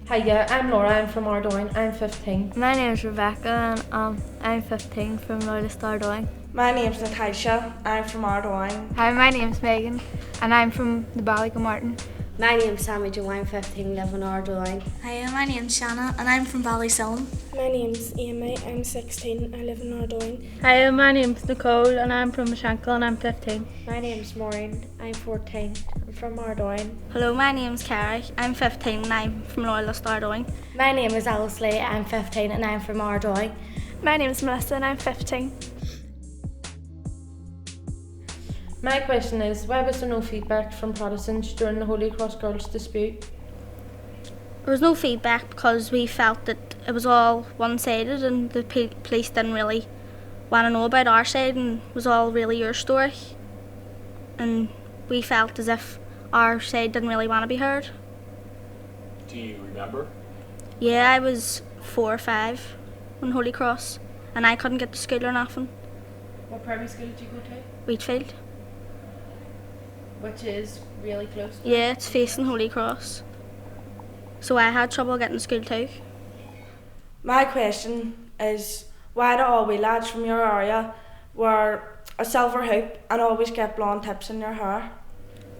Hiya, I'm Laura, I'm from Ardoyne, I'm 15. My name is Rebecca and I'm 15 from Protestant Ardoyne. My name's Natasha, I'm from Ardoyne. Hi, my name's Megan and I'm from the Ballygomartin. My name's Sammy Jo, I'm 15, live in Ardoyne. Hi, my name's Shanna and I'm from Ballysillen. My name's Amy, I'm 16, I live in Ardoyne. Hi, my name's Nicole and I'm from Shankill and I'm 15. My name's Maureen, I'm 14, I'm from Ardoyne. Hello, my name's Carrie, I'm 15 and I'm from Loyalist Ardoyne. My name is Alice Lee, I'm 15 and I'm from Ardoyne. My name's Melissa and I'm 15. My question is, why was there no feedback from Protestants during the Holy Cross Girls dispute? There was no feedback because we felt that it was all one-sided and the police didn't really want to know about our side and it was all really your story. And we felt as if our side didn't really want to be heard. Do you remember? Yeah, I was 4 or 5 on Holy Cross and I couldn't get to school or nothing. What primary school did you go to? Wheatfield. Which is really close. Yeah, it's facing Holy Cross. So I had trouble getting to school too. My question is, why do all we lads from your area wear a silver hoop and always get blonde tips in their hair?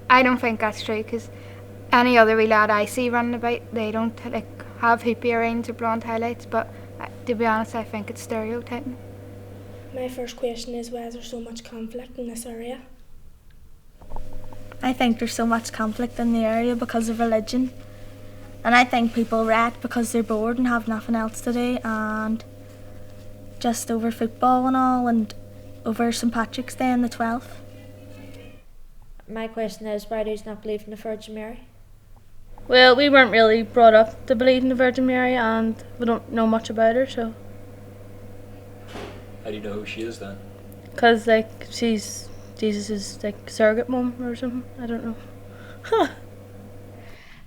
I don't think that's true because any other wee lad I see running about, they don't have hoop earrings or blonde highlights, but to be honest I think it's stereotyping. My first question is, why is there so much conflict in this area? I think there's so much conflict in the area because of religion. And I think people riot because they're bored and have nothing else to do, and just over football and all, and over St Patrick's Day on the 12th. My question is, why do you not believe in the Virgin Mary? Well, we weren't really brought up to believe in the Virgin Mary and we don't know much about her, so. How do you know who she is then? Because she's Jesus' surrogate mum or something, I don't know.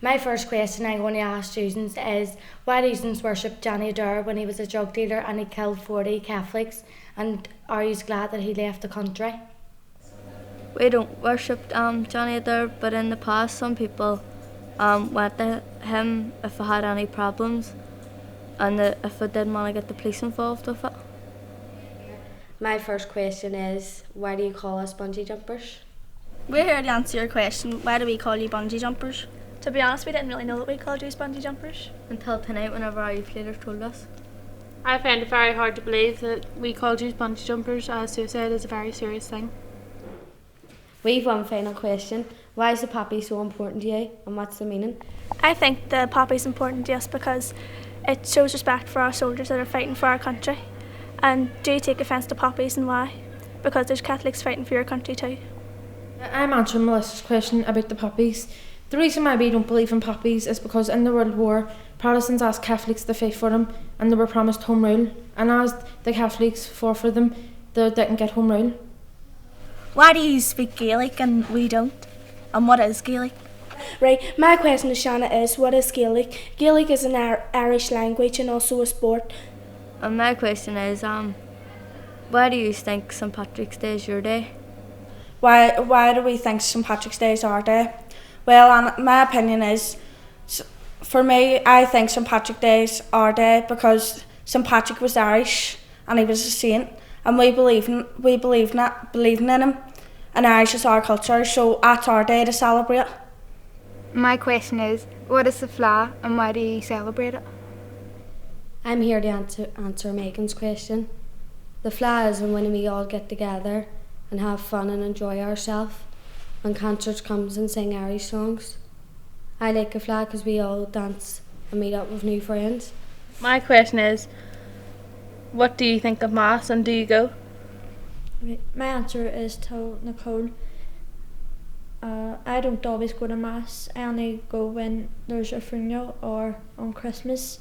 My first question I'm going to ask students is, why do you worship Johnny Dare when he was a drug dealer and he killed 40 Catholics, and are you glad that he left the country? We don't worship Johnny Dare, but in the past some people went to him if they had any problems and if they didn't want to get the police involved with it. My first question is, why do you call us bungee jumpers? We're here to answer your question, why do we call you bungee jumpers? To be honest, we didn't really know that we called you bungee jumpers. Until tonight whenever our youth leader told us. I found it very hard to believe that we called you bungee jumpers, as suicide is a very serious thing. We've one final question. Why is the poppy so important to you and what's the meaning? I think the poppy's important to us because it shows respect for our soldiers that are fighting for our country. And do you take offence to poppies and why? Because there's Catholics fighting for your country too. I'm answering Melissa's question about the poppies. The reason why we don't believe in poppies is because in the World War, Protestants asked Catholics to fight for them and they were promised home rule. And as the Catholics fought for them, they didn't get home rule. Why do you speak Gaelic and we don't? And what is Gaelic? Right, my question to Shanna is, what is Gaelic? Gaelic is an Irish language and also a sport. And my question is, why do you think St Patrick's Day is your day? Why do we think St Patrick's Day is our day? Well, my opinion is, for me, I think St Patrick's Day is our day because St Patrick was Irish and he was a saint, and we believe in him, and Irish is our culture, so that's our day to celebrate. My question is, what is the flag and why do you celebrate it? I'm here to answer Megan's question. The flaw is when we all get together and have fun and enjoy ourselves, and concerts comes and sing Irish songs. I like a flag because we all dance and meet up with new friends. My question is, what do you think of Mass and do you go? My answer is to Nicole. I don't always go to Mass, I only go when there's a funeral or on Christmas.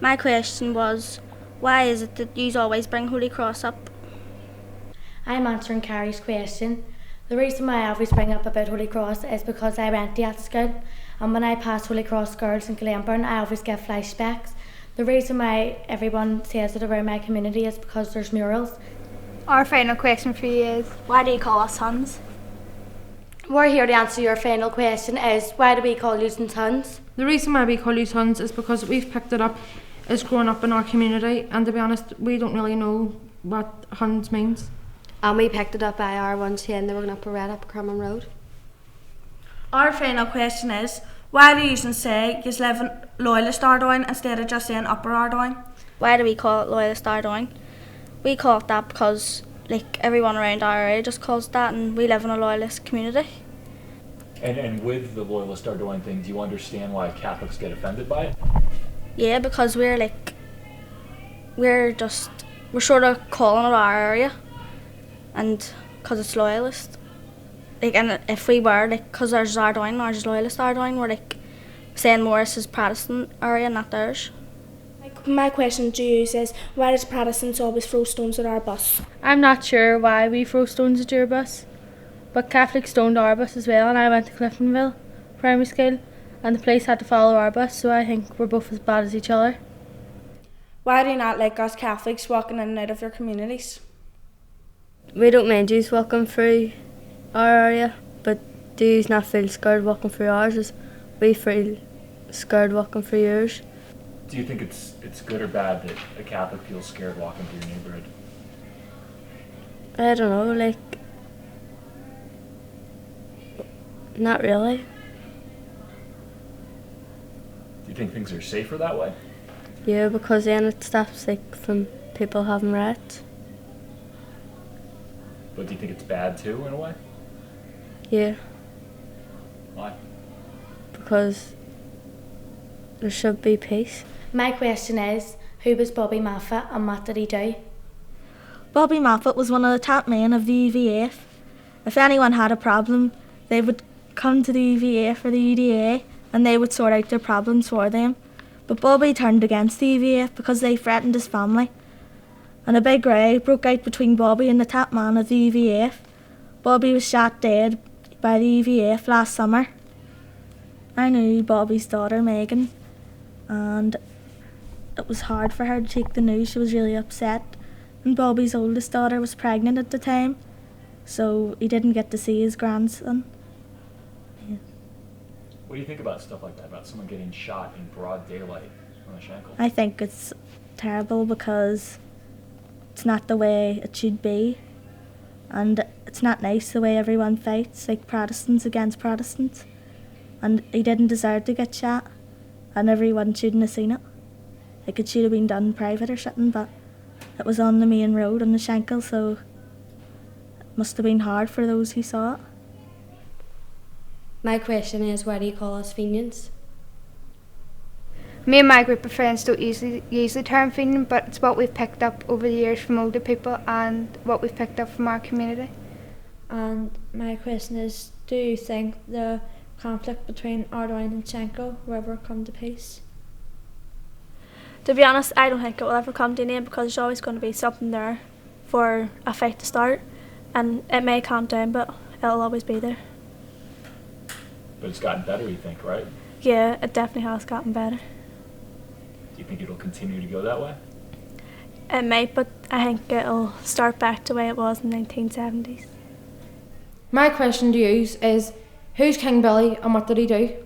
My question was, why is it that you always bring Holy Cross up? I'm answering Carrie's question. The reason why I always bring up about Holy Cross is because I went to that school, and when I pass Holy Cross Girls in Glenburn, I always get flashbacks. The reason why everyone says it around my community is because there's murals. Our final question for you is, why do you call us sons? We're here to answer your final question is, why do we call you sons? The reason why we call you Huns is because we've picked it up as growing up in our community, and to be honest, we don't really know what Huns means. And we picked it up by our ones here and they were going up a red up Crumham Road. Our final question is, why do you say you live in Loyalist Ardoyne instead of just saying Upper Ardoyne? Why do we call it Loyalist Ardoyne? We call it that because everyone around our area just calls it that, and we live in a Loyalist community. And with the Loyalist Ardoyne thing, do you understand why Catholics get offended by it? Yeah, because we're sort of calling it our area, and because it's Loyalist. And if we were, because ours is Ardoyne, ours is Loyalist Ardoyne, we're saying Morris is Protestant area, not theirs. My question to you is, why does Protestants always throw stones at our bus? I'm not sure why we throw stones at your bus, but Catholics stoned our bus as well, and I went to Cliftonville Primary School, and the police had to follow our bus, so I think we're both as bad as each other. Why do you not like us Catholics walking in and out of your communities? We don't mind yous walking through our area, but do yous not feel scared walking through ours as we feel scared walking through yours? Do you think it's good or bad that a Catholic feels scared walking through your neighborhood? I don't know, not really. Do you think things are safer that way? Yeah, because then it stops from people having riots. But do you think it's bad too, in a way? Yeah, Why? because there should be peace. My question is, who was Bobby Moffat and what did he do? Bobby Moffat was one of the top men of the EVF. If anyone had a problem, they would come to the EVF or the EDA and they would sort out their problems for them. But Bobby turned against the EVF because they threatened his family. And a big row broke out between Bobby and the top man of the EVF. Bobby was shot dead by the EVF last summer. I knew Bobby's daughter Megan, and it was hard for her to take the news. She was really upset. And Bobby's oldest daughter was pregnant at the time, so he didn't get to see his grandson. Yeah. What do you think about stuff like that, about someone getting shot in broad daylight on a Shankill? I think it's terrible because it's not the way it should be, and it's not nice the way everyone fights, Protestants against Protestants. And he didn't deserve to get shot, and everyone shouldn't have seen it. It should have been done private or something, but it was on the main road on the Shankill, so it must have been hard for those who saw it. My question is, why do you call us Fenians? Me and my group of friends don't usually use the term Fenian, but it's what we've picked up over the years from older people and what we've picked up from our community. And my question is, do you think the conflict between Ardoyne and Shankill will ever come to peace? To be honest, I don't think it will ever come to an end because there's always going to be something there for a fight to start, and it may calm down, but it'll always be there. But it's gotten better, you think, right? Yeah, it definitely has gotten better. Do you think it'll continue to go that way? It might, but I think it'll start back to the way it was in the 1970s. My question to you is, who's King Billy and what did he do?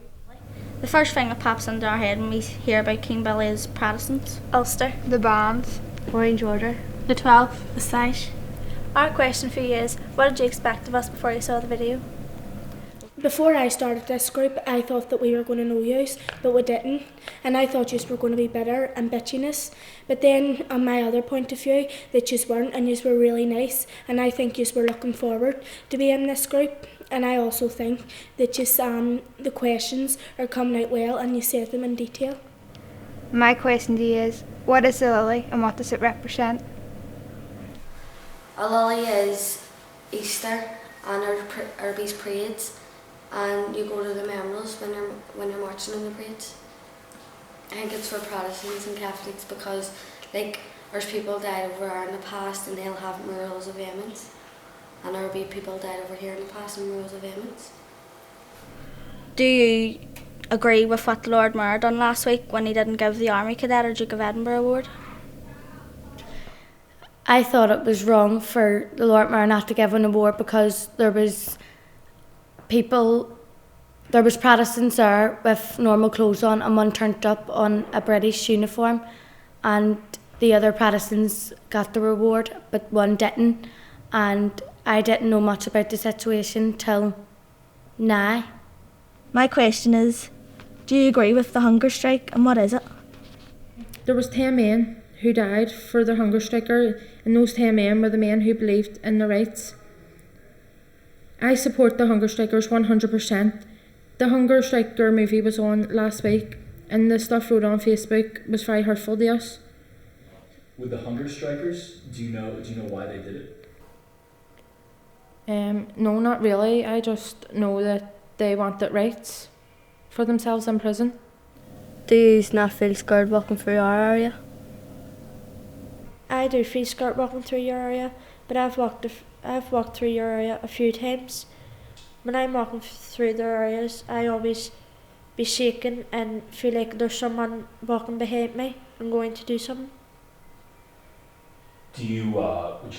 The first thing that pops into our head when we hear about King Billy is Protestants. Ulster. The bands. Orange Order. The 12. The sash. Our question for you is, what did you expect of us before you saw the video? Before I started this group, I thought that we were going to know yous, but we didn't. And I thought yous were going to be bitter and bitchiness. But then, on my other point of view, that yous weren't, and yous were really nice. And I think yous were looking forward to be in this group. And I also think that yous, the questions are coming out well, and you said them in detail. My question to you is, what is the lily and what does it represent? A lily is Easter and our bees parades, and you go to the memorials when you're marching in the parades. I think it's for Protestants and Catholics because there's people died over there in the past and they'll have memorials of Emmons, and there'll be people died over here in the past and memorials of Emmons. Do you agree with what the Lord Mayor done last week when he didn't give the Army Cadet or Duke of Edinburgh award? I thought it was wrong for the Lord Mayor not to give an award because there was people There was Protestants there with normal clothes on and one turned up on a British uniform and the other Protestants got the reward but one didn't, and I didn't know much about the situation till now. My question is, do you agree with the hunger strike and what is it? There was 10 men who died for the hunger striker, and those 10 men were the men who believed in the rights. I support the hunger strikers 100%. The hunger striker movie was on last week and the stuff wrote on Facebook was very hurtful to us. With the hunger strikers, do you know why they did it? No, not really. I just know that they wanted rights for themselves in prison. Do you not feel scared walking through our area? I do feel scared walking through your area, but I've walked through your area a few times. When I'm walking through their areas, I always be shaking and feel like there's someone walking behind me and going to do something. Would you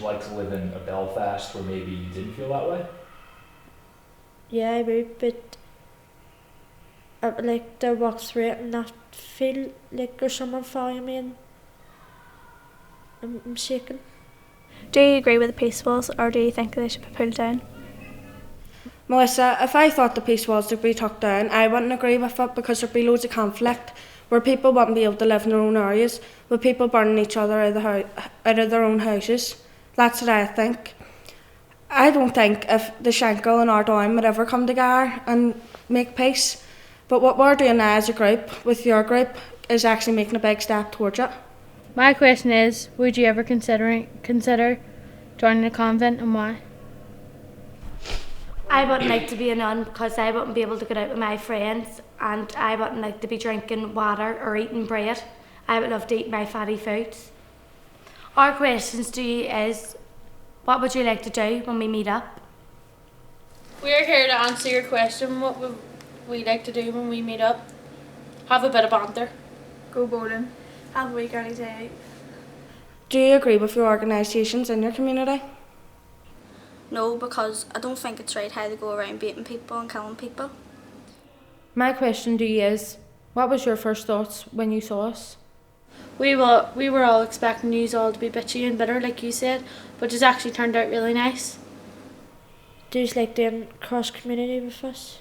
like to live in a Belfast where maybe you didn't feel that way? Yeah, I would, but I would like to walk through it and not feel like there's someone following me and I'm shaking. Do you agree with the peace walls, or do you think they should be pulled down? Melissa, if I thought the peace walls should be tucked down, I wouldn't agree with it because there'd be loads of conflict where people wouldn't be able to live in their own areas, with people burning each other out of their own houses. That's what I think. I don't think if the Shankill and Ardoyne would ever come together and make peace, but what we're doing now as a group, with your group, is actually making a big step towards it. My question is, would you ever consider joining a convent and why? I wouldn't like to be a nun because I wouldn't be able to get out with my friends, and I wouldn't like to be drinking water or eating bread. I would love to eat my fatty foods. Our questions to you is, what would you like to do when we meet up? We're here to answer your question. What would we like to do when we meet up? Have a bit of banter. Go bowling. Have a wee girly day out. Do you agree with your organisations in your community? No, because I don't think it's right how they go around beating people and killing people. My question to you is, what was your first thoughts when you saw us? We were all expecting you all to be bitchy and bitter, like you said, but it's actually turned out really nice. Do you like doing cross community with us?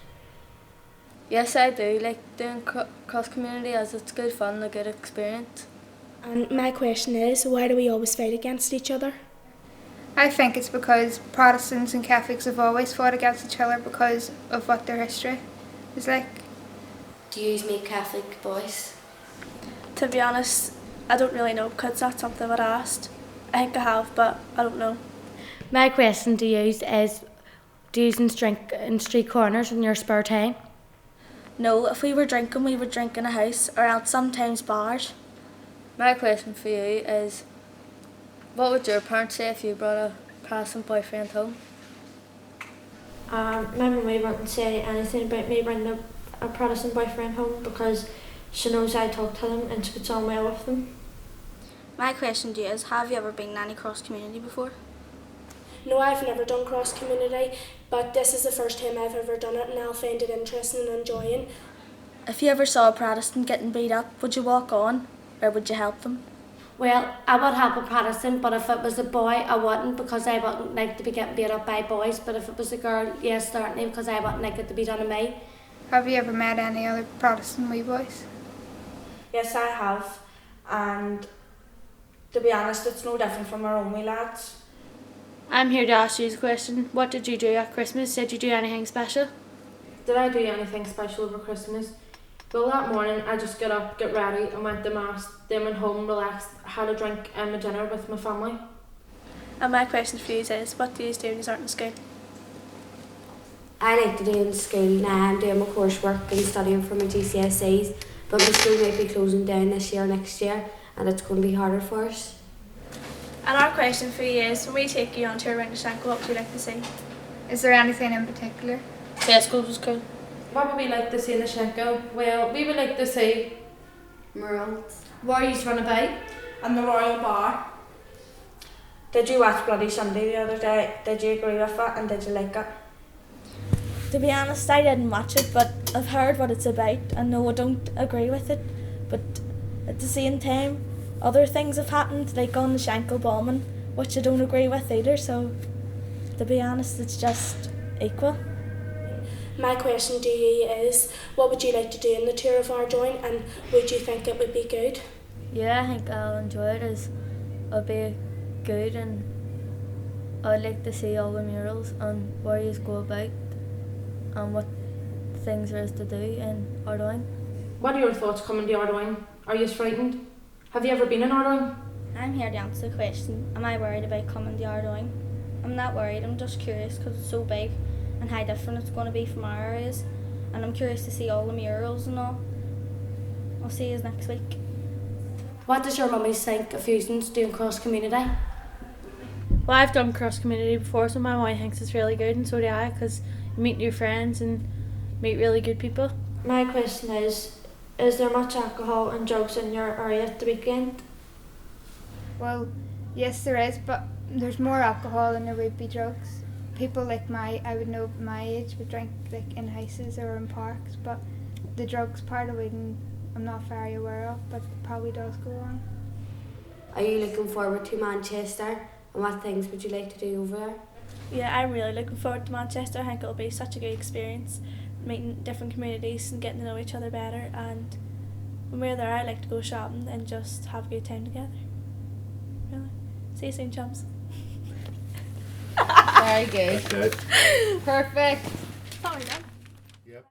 Yes, I do like doing cross community as it's good fun and a good experience. And my question is, why do we always fight against each other? I think it's because Protestants and Catholics have always fought against each other because of what their history is like. Do you meet Catholic boys? To be honest, I don't really know because it's not something I've asked. I think I have, but I don't know. My question to you is, do you drink in street corners in your spare time? No, if we would drink in a house or else sometimes bars. My question for you is, what would your parents say if you brought a Protestant boyfriend home? My mummy wouldn't say anything about me bringing a Protestant boyfriend home because she knows I talk to them and she gets on well with them. My question to you is, have you ever been in any cross community before? No, I've never done cross community, but this is the first time I've ever done it and I'll find it interesting and enjoying. If you ever saw a Protestant getting beat up, would you walk on or would you help them? Well, I would help a Protestant, but if it was a boy, I wouldn't because I wouldn't like to be getting beat up by boys. But if it was a girl, yes, certainly, because I wouldn't like it to be done to me. Have you ever met any other Protestant wee boys? Yes, I have, and to be honest, it's no different from our own wee lads. I'm here to ask you a question. What did you do at Christmas? Did you do anything special? Did I do anything special over Christmas? Well, that morning I just got up, got ready and went to mass, then went home, relaxed, had a drink and a dinner with my family. And my question for you is, what do you do when you aren't in school? I like to do in school now. I'm doing my coursework and studying for my GCSEs, but my school might be closing down this year, next year, and it's going to be harder for us. And our question for you is, when we take you on tour around the Shankill, what would you like to see? Is there anything in particular? Tesco was cool. What would we like to see in the Shankill? Well, we would like to see Murals. Warriors run about. And the Royal Bar. Did you watch Bloody Sunday the other day? Did you agree with it and did you like it? To be honest, I didn't watch it, but I've heard what it's about, and no, I don't agree with it. But at the same time, other things have happened, like on the Shankill bombing, which I don't agree with either. So, to be honest, it's just equal. My question to you is, what would you like to do in the tour of Ardoyne, and would you think it would be good? Yeah, I think I'll enjoy it as it'll be good, and I'd like to see all the murals and where you go about and what things there is to do in Ardoyne. What are your thoughts coming to Ardoyne? Are you frightened? Have you ever been in Ardoyne? I'm here to answer the question, am I worried about coming to Ardoyne? I'm not worried, I'm just curious because it's so big and how different it's going to be from our areas, and I'm curious to see all the murals and all. I'll see you next week. What does your mummy think of using doing cross community? Well, I've done cross community before, so my mum thinks it's really good, and so do I, because you meet new friends and meet really good people. My question is there much alcohol and drugs in your area at the weekend? Well, yes there is, but there's more alcohol than there would be drugs. People like I would know my age would drink like in houses or in parks, but the drugs part I'm not very aware of, but it probably does go on. Are you looking forward to Manchester, and what things would you like to do over there? Yeah, I'm really looking forward to Manchester. I think it'll be such a good experience, meeting different communities and getting to know each other better. And when we're there, I like to go shopping and just have a good time together. Really. See you soon, chums. Very good. Good. Perfect. Sorry, Dad.